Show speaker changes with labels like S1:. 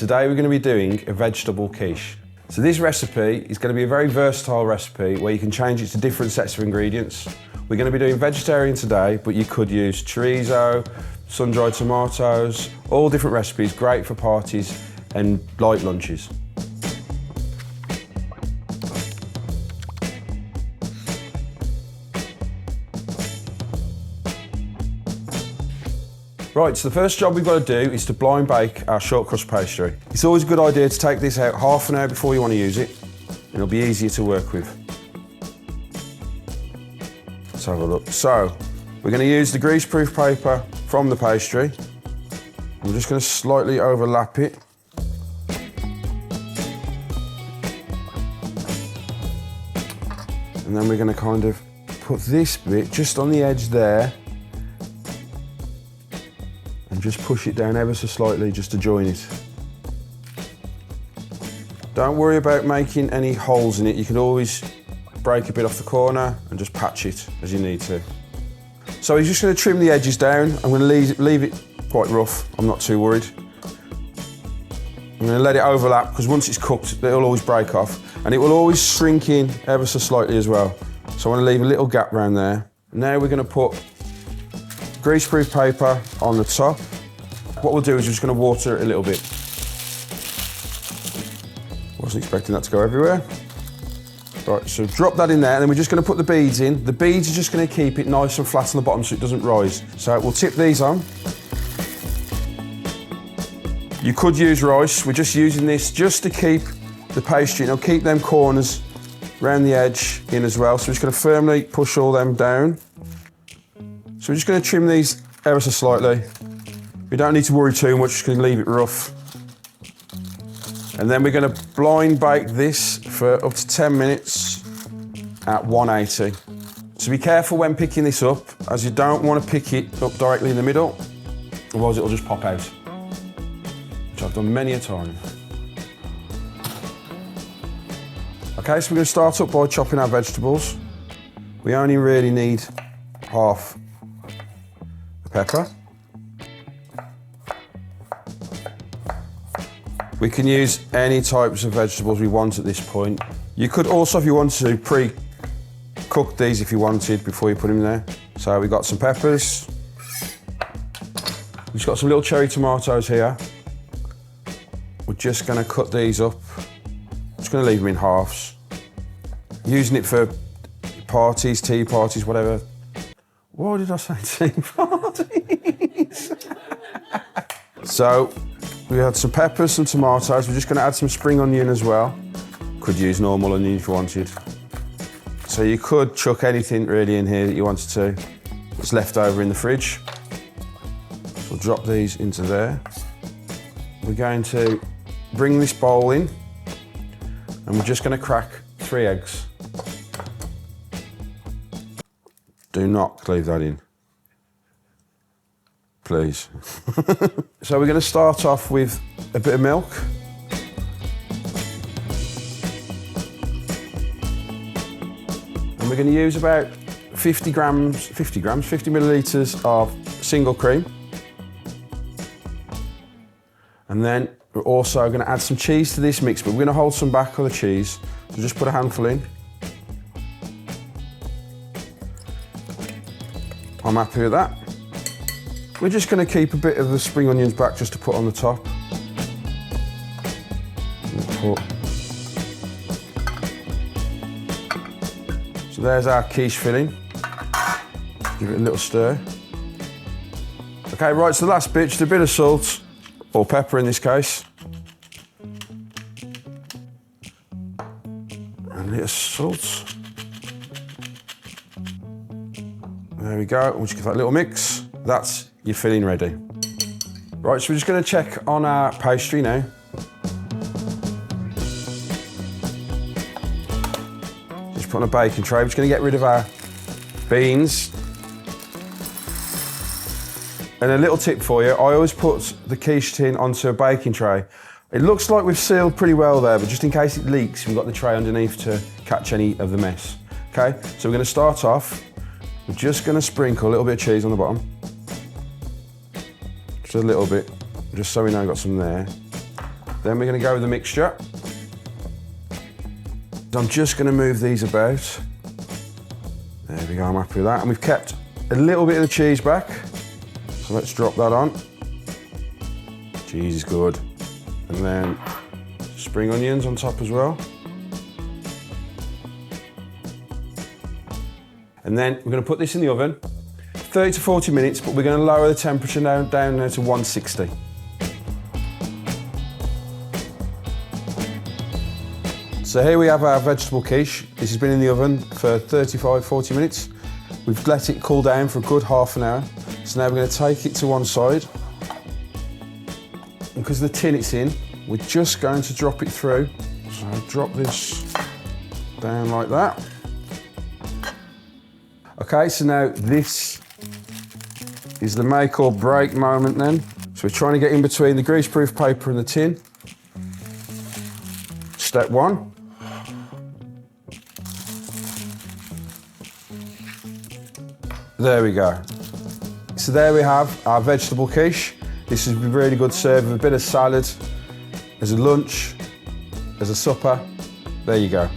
S1: Today we're going to be doing a vegetable quiche. So this recipe is going to be a very versatile recipe where you can change it to different sets of ingredients. We're going to be doing vegetarian today, but you could use chorizo, sun-dried tomatoes, all different recipes, great for parties and light lunches. Right, so the first job we've got to do is to blind bake our short crust pastry. It's always a good idea to take this out half an hour before you want to use it, and it'll be easier to work with. Let's have a look. So, we're going to use the greaseproof paper from the pastry. I'm just going to slightly overlap it. And then we're going to kind of put this bit just on the edge there, and just push it down ever so slightly just to join it. Don't worry about making any holes in it. You can always break a bit off the corner and just patch it as you need to. So we're just going to trim the edges down. I'm going to leave it quite rough. I'm not too worried. I'm going to let it overlap because once it's cooked, it'll always break off, and it will always shrink in ever so slightly as well. So I want to leave a little gap around there. Now we're going to put greaseproof paper on the top. What we'll do is we're just going to water it a little bit. Wasn't expecting that to go everywhere. Right, so drop that in there, and then we're just going to put the beads in. The beads are just going to keep it nice and flat on the bottom so it doesn't rise. So we'll tip these on. You could use rice. We're just using this just to keep the pastry, and it'll keep them corners around the edge in as well. So we're just going to firmly push all them down. So we're just going to trim these ever so slightly. We don't need to worry too much, just going to leave it rough. And then we're going to blind bake this for up to 10 minutes at 180. So be careful when picking this up, as you don't want to pick it up directly in the middle, otherwise it'll just pop out, which I've done many a time. Okay, so we're going to start up by chopping our vegetables. We only really need half pepper. We can use any types of vegetables we want at this point. You could also, if you want to, pre-cook these if you wanted before you put them there. So we've got some peppers. We've got some little cherry tomatoes here. We're just going to cut these up. Just going to leave them in halves. Using it for parties, tea parties, whatever. Why did I say tea parties? So we had some peppers, some tomatoes. We're just going to add some spring onion as well. Could use normal onion if you wanted. So you could chuck anything really in here that you wanted to. It's left over in the fridge. So we'll drop these into there. We're going to bring this bowl in, and we're just going to crack 3 eggs. Do not leave that in, please. So we're going to start off with a bit of milk. And we're going to use about 50 millilitres of single cream. And then we're also going to add some cheese to this mix, but we're going to hold some back of the cheese. So just put a handful in. I'm happy with that. We're just going to keep a bit of the spring onions back just to put on the top. So there's our quiche filling. Give it a little stir. Okay, right, so the last bit, just a bit of salt, or pepper in this case. And a little salt. There we go, we'll just give that a little mix. That's your filling ready. Right, so we're just going to check on our pastry now. Just put on a baking tray. We're just going to get rid of our beans. And a little tip for you, I always put the quiche tin onto a baking tray. It looks like we've sealed pretty well there, but just in case it leaks, we've got the tray underneath to catch any of the mess. Okay, so we're going to start off. We're just going to sprinkle a little bit of cheese on the bottom. Just a little bit, just so we know we've got some there. Then we're going to go with the mixture. I'm just going to move these about. There we go, I'm happy with that. And we've kept a little bit of the cheese back. So let's drop that on. Cheese is good. And then spring onions on top as well. And then we're going to put this in the oven, 30 to 40 minutes, but we're going to lower the temperature down now to 160. So here we have our vegetable quiche. This has been in the oven for 35, 40 minutes. We've let it cool down for a good half an hour. So now we're going to take it to one side. And because of the tin it's in, we're just going to drop it through. So I'll drop this down like that. Okay, so now this is the make or break moment then. So we're trying to get in between the greaseproof paper and the tin. Step one. There we go. So there we have our vegetable quiche. This would be really good to serve with a bit of salad, as a lunch, as a supper. There you go.